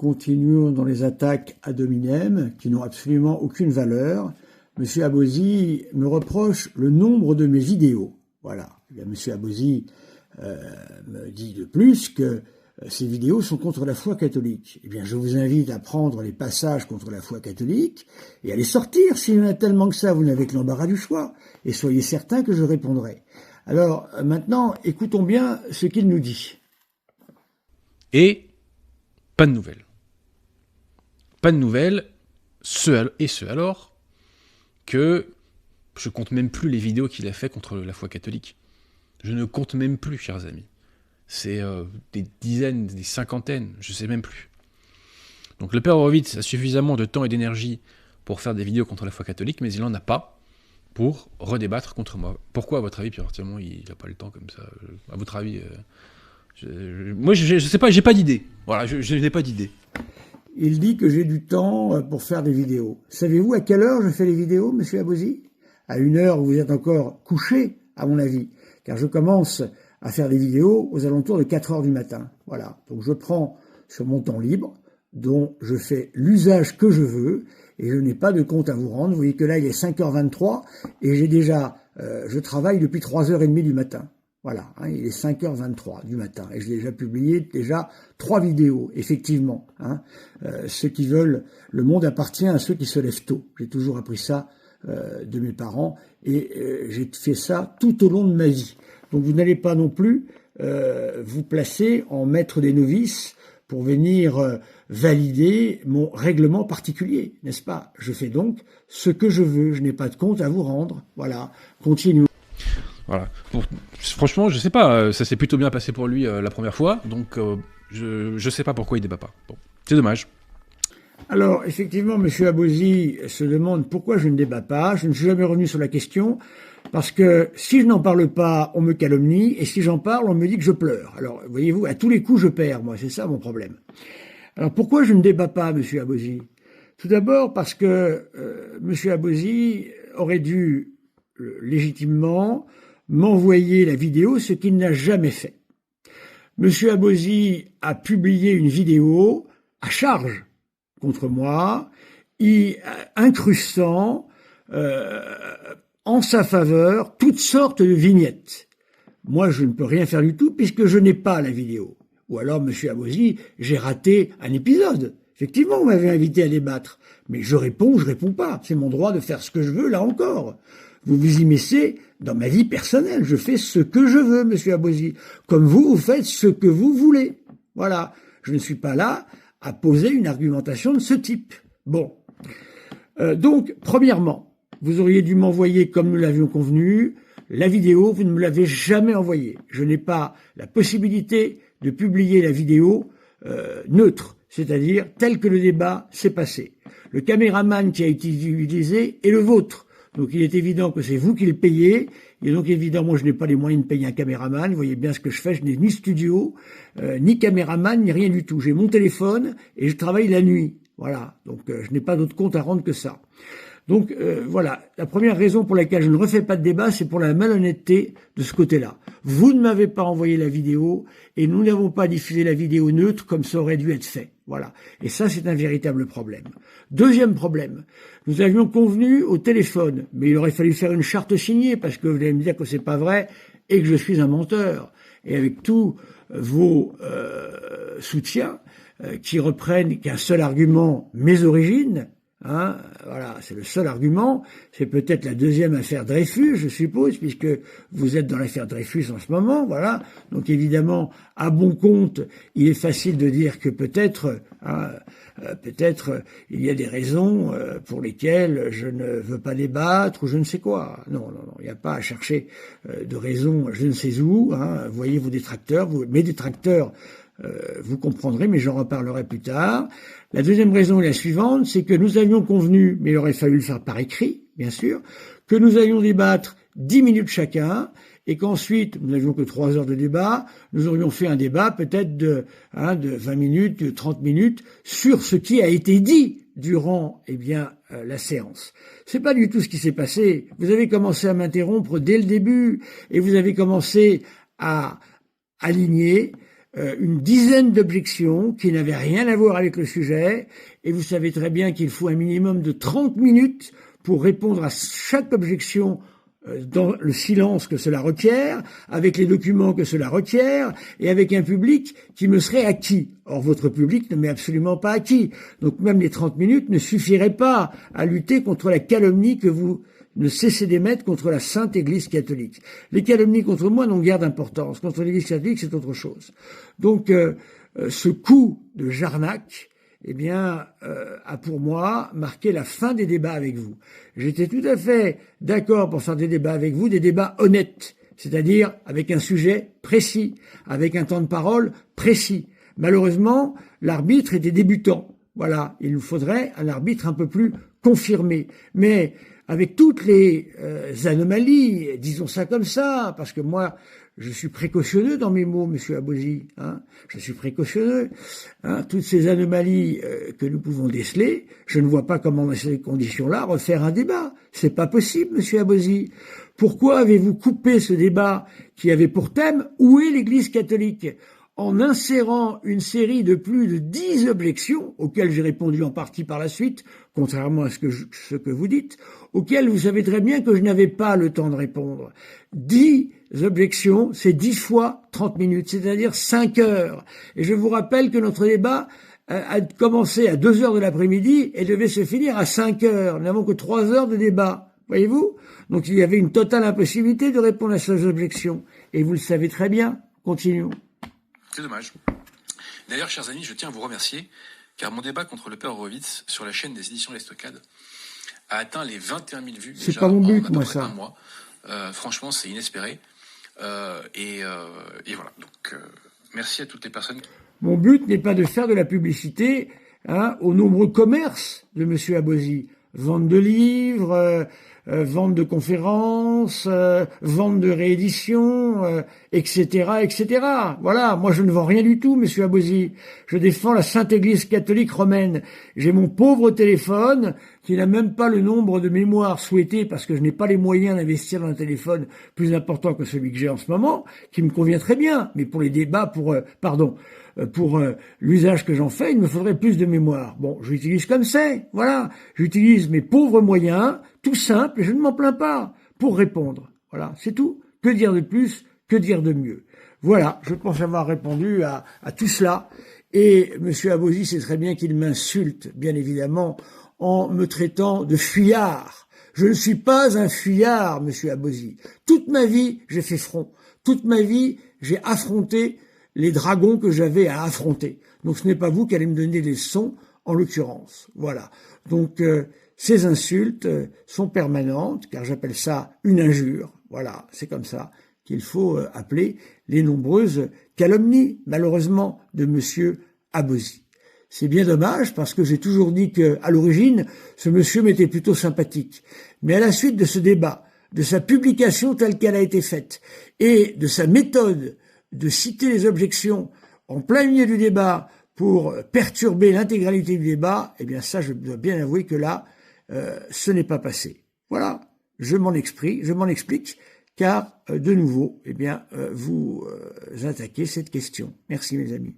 continuons dans les attaques ad hominem qui n'ont absolument aucune valeur. Monsieur Abosi me reproche le nombre de mes vidéos. Voilà. Eh bien, Monsieur Abosi me dit de plus que ces vidéos sont contre la foi catholique. Eh bien, je vous invite à prendre les passages contre la foi catholique et à les sortir. S'il y en a tellement que ça, vous n'avez que l'embarras du choix. Et soyez certain que je répondrai. Alors, maintenant, écoutons bien ce qu'il nous dit. Et pas de nouvelles. Pas de nouvelles, ce alors que je compte même plus les vidéos qu'il a fait contre la foi catholique. Je ne compte même plus, chers amis. C'est des dizaines, des cinquantaines, je sais même plus. Donc le père Horowitz a suffisamment de temps et d'énergie pour faire des vidéos contre la foi catholique, mais il n'en a pas pour redébattre contre moi. Pourquoi, à votre avis, Pierre Artimon, il n'a pas le temps comme ça? À votre avis, moi, je sais pas, j'ai pas d'idée. Voilà, je n'ai pas d'idée. Il dit que j'ai du temps pour faire des vidéos. Savez-vous à quelle heure je fais les vidéos, monsieur Abosi? À une heure où vous êtes encore couché, à mon avis, car je commence à faire des vidéos aux alentours de 4 heures du matin. Voilà. Donc je prends sur mon temps libre, dont je fais l'usage que je veux, et je n'ai pas de compte à vous rendre. Vous voyez que là, il est 5h23, et j'ai déjà, je travaille depuis 3h30 du matin. Voilà, hein, il est 5h23 du matin, et j'ai déjà publié 3 vidéos, effectivement. Hein. Ceux qui veulent, le monde appartient à ceux qui se lèvent tôt. J'ai toujours appris ça de mes parents, et j'ai fait ça tout au long de ma vie. Donc vous n'allez pas non plus vous placer en maître des novices pour venir valider mon règlement particulier, n'est-ce pas? Je fais donc ce que je veux, je n'ai pas de compte à vous rendre. Voilà, continuons. Voilà. Bon, franchement, je sais pas, ça s'est plutôt bien passé pour lui la première fois, donc je sais pas pourquoi il débat pas. Bon, c'est dommage. Alors, effectivement, M. Abosi se demande pourquoi je ne débat pas. Je ne suis jamais revenu sur la question, parce que si je n'en parle pas, on me calomnie, et si j'en parle, on me dit que je pleure. Alors, voyez-vous, à tous les coups, je perds, moi, c'est ça mon problème. Alors, pourquoi je ne débat pas, M. Abosi? Tout d'abord, parce que M. Abosi aurait dû légitimement m'envoyer la vidéo, ce qu'il n'a jamais fait. M. Abosi a publié une vidéo à charge contre moi, incrustant en sa faveur toutes sortes de vignettes. Moi, je ne peux rien faire du tout puisque je n'ai pas la vidéo. Ou alors, M. Abosi, j'ai raté un épisode. Effectivement, vous m'avez invité à débattre. Mais je réponds pas. C'est mon droit de faire ce que je veux, là encore. Vous vous immiscez dans ma vie personnelle. Je fais ce que je veux, M. Abosi. Comme vous, vous faites ce que vous voulez. Voilà. Je ne suis pas là à poser une argumentation de ce type. Bon. Donc, premièrement, vous auriez dû m'envoyer, comme nous l'avions convenu, la vidéo. Vous ne me l'avez jamais envoyée. Je n'ai pas la possibilité de publier la vidéo neutre, c'est-à-dire tel que le débat s'est passé. Le caméraman qui a été utilisé est le vôtre. Donc il est évident que c'est vous qui le payez. Il est donc évident, moi je n'ai pas les moyens de payer un caméraman. Vous voyez bien ce que je fais, je n'ai ni studio, ni caméraman, ni rien du tout. J'ai mon téléphone et je travaille la nuit. Voilà, donc je n'ai pas d'autre compte à rendre que ça. Donc voilà, la première raison pour laquelle je ne refais pas de débat, c'est pour la malhonnêteté de ce côté-là. Vous ne m'avez pas envoyé la vidéo et nous n'avons pas diffusé la vidéo neutre comme ça aurait dû être fait. Voilà, et ça c'est un véritable problème. Deuxième problème, nous avions convenu au téléphone, mais il aurait fallu faire une charte signée parce que vous allez me dire que c'est pas vrai et que je suis un menteur. Et avec tous vos soutiens qui reprennent qu'un seul argument, mes origines. Hein, voilà, c'est le seul argument. C'est peut-être la deuxième affaire Dreyfus, je suppose, puisque vous êtes dans l'affaire Dreyfus en ce moment. Voilà. Donc évidemment, à bon compte, il est facile de dire que peut-être, il y a des raisons pour lesquelles je ne veux pas débattre ou je ne sais quoi. Non, il n'y a pas à chercher de raisons je ne sais où. Hein. Voyez vos détracteurs, mes détracteurs. Vous comprendrez, mais j'en reparlerai plus tard. La deuxième raison est la suivante, c'est que nous avions convenu, mais il aurait fallu le faire par écrit, bien sûr, que nous allions débattre 10 minutes chacun, et qu'ensuite, nous n'avions que 3 heures de débat, nous aurions fait un débat peut-être de 20 minutes, de 30 minutes, sur ce qui a été dit durant, la séance. C'est pas du tout ce qui s'est passé. Vous avez commencé à m'interrompre dès le début, et vous avez commencé à aligner une dizaine d'objections qui n'avaient rien à voir avec le sujet, et vous savez très bien qu'il faut un minimum de 30 minutes pour répondre à chaque objection dans le silence que cela requiert, avec les documents que cela requiert, et avec un public qui me serait acquis. Or, votre public ne m'est absolument pas acquis. Donc même les 30 minutes ne suffiraient pas à lutter contre la calomnie que vous ne cessez d'émettre contre la Sainte Église catholique. Les calomnies contre moi n'ont guère d'importance. Contre l'Église catholique, c'est autre chose. Donc, ce coup de Jarnac, eh bien, a pour moi marqué la fin des débats avec vous. J'étais tout à fait d'accord pour faire des débats avec vous, des débats honnêtes, c'est-à-dire avec un sujet précis, avec un temps de parole précis. Malheureusement, l'arbitre était débutant. Voilà, il nous faudrait un arbitre un peu plus confirmé. Mais avec toutes les anomalies, disons ça comme ça, parce que moi, je suis précautionneux dans mes mots, Monsieur Abosi. Je suis précautionneux. Toutes ces anomalies que nous pouvons déceler, je ne vois pas comment, dans ces conditions-là, refaire un débat. C'est pas possible, Monsieur Abosi. Pourquoi avez-vous coupé ce débat qui avait pour thème « Où est l'Église catholique ?» en insérant une série de plus de 10 objections, auxquelles j'ai répondu en partie par la suite, contrairement à ce que vous dites, auxquelles vous savez très bien que je n'avais pas le temps de répondre. 10 objections, c'est 10 fois 30 minutes, c'est-à-dire 5 heures. Et je vous rappelle que notre débat a commencé à 2 heures de l'après-midi et devait se finir à 5 heures. Nous n'avons que 3 heures de débat, voyez-vous? Donc il y avait une totale impossibilité de répondre à ces objections. Et vous le savez très bien. Continuons. C'est dommage. D'ailleurs, chers amis, je tiens à vous remercier, car mon débat contre le père Horowitz sur la chaîne des éditions L'Estocade a atteint les 21 000 vues. C'est pas mon but, moi, ça. Un mois. Franchement, c'est inespéré. Et voilà. Donc, merci à toutes les personnes. Mon but n'est pas de faire de la publicité aux nombreux commerces de Monsieur Abosi. Vente de livres, vente de conférences, vente de rééditions, etc., etc. Voilà, moi je ne vends rien du tout, Monsieur Abosi. Je défends la Sainte Église catholique romaine. J'ai mon pauvre téléphone qui n'a même pas le nombre de mémoires souhaité parce que je n'ai pas les moyens d'investir dans un téléphone plus important que celui que j'ai en ce moment, qui me convient très bien. Mais pour les débats, pour l'usage que j'en fais, il me faudrait plus de mémoire. Bon, j'utilise comme c'est, voilà. J'utilise mes pauvres moyens, tout simple, et je ne m'en plains pas, pour répondre. Voilà, c'est tout. Que dire de plus, que dire de mieux? Voilà, je pense avoir répondu à tout cela. Et Monsieur Abosi sait très bien qu'il m'insulte, bien évidemment, en me traitant de fuyard. Je ne suis pas un fuyard, Monsieur Abosi. Toute ma vie, j'ai fait front. Toute ma vie, j'ai affronté les dragons que j'avais à affronter. Donc ce n'est pas vous qui allez me donner des leçons, en l'occurrence. Voilà. Donc ces insultes sont permanentes, car j'appelle ça une injure. Voilà, c'est comme ça qu'il faut appeler les nombreuses calomnies, malheureusement, de Monsieur Abosi. C'est bien dommage, parce que j'ai toujours dit qu'à l'origine, ce monsieur m'était plutôt sympathique. Mais à la suite de ce débat, de sa publication telle qu'elle a été faite, et de sa méthode de citer les objections en plein milieu du débat pour perturber l'intégralité du débat, eh bien ça, je dois bien avouer que là, ce n'est pas passé. Voilà, je m'en explique, car de nouveau, eh bien, vous attaquez cette question. Merci mes amis.